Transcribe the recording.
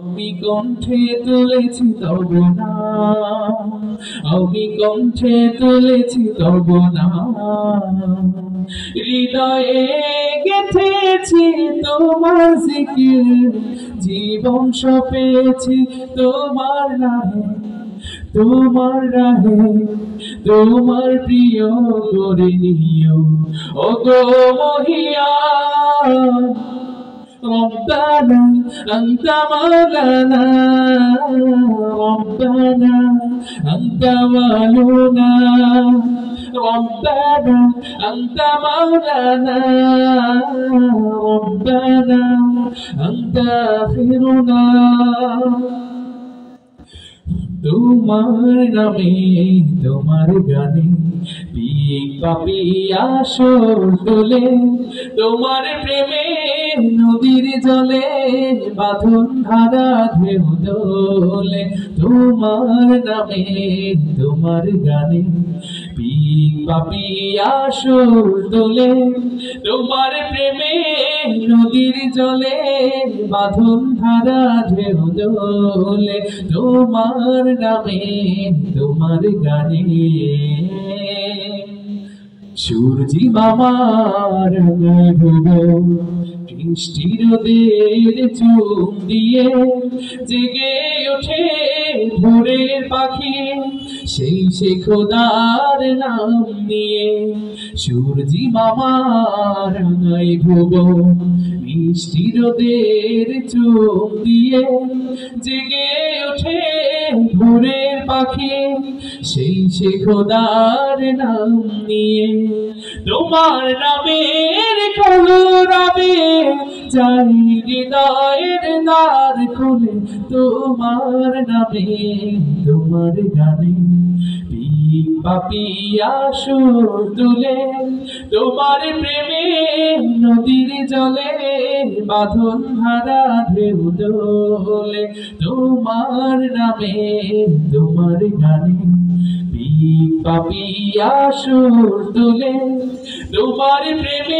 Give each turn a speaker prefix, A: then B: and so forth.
A: আমি কণ্ঠে তুলেছি তব নাম, আমি কণ্ঠে তুলেছি তব নাম, হৃদয়ে গেঁথেছি তোমার জিকির, জীবন সপেছি তোমার রাহে, তোমার রাহে, তোমার প্রিয় করে নিও ও গো মহিয়ান। ربنا أنت مولانا، ربنا أنت والونا، ربنا أنت مولانا، ربنا أنت آخرنا। তোমার নামে তোমার গানে পিক পাপিয়া সুর তোলে, তোমার প্রেমে নদীর জলে বাঁধন ধারা ঢেউ দোলে। তোমার নামে তোমার গানে পিক পাপিয়া সুর তোলে, তোমার প্রেমে নদীর জলে বাঁধন ধারা ঢেউ দোলে। তোমার নামে তোমার গানে সূর্যি মামার ভুব বৃষ্টির রোদের চুম দিয়ে জেগে ওঠে ভোরের পাখি, সেই সে খোদার নাম নিয়ে। সূর্যি মামার ভুব বৃষ্টি রোদের চুম দিয়ে জেগে ওঠে ভোরের পাখি, সেই সে খোদার নাম নিয়ে। তোমার নামের কলরবে চাই হৃদয়ের দ্বার খুলে, তোমার নামে তোমার গানে পিক পাপিয়া সুর তুলে, তোমার প্রেমে নদীর জলে বাঁধন ধারা ঢেউ দোলে। তোমার নামে তোমার গানে পিক পাপিয়া সুর তুলে, তোমার প্রেমে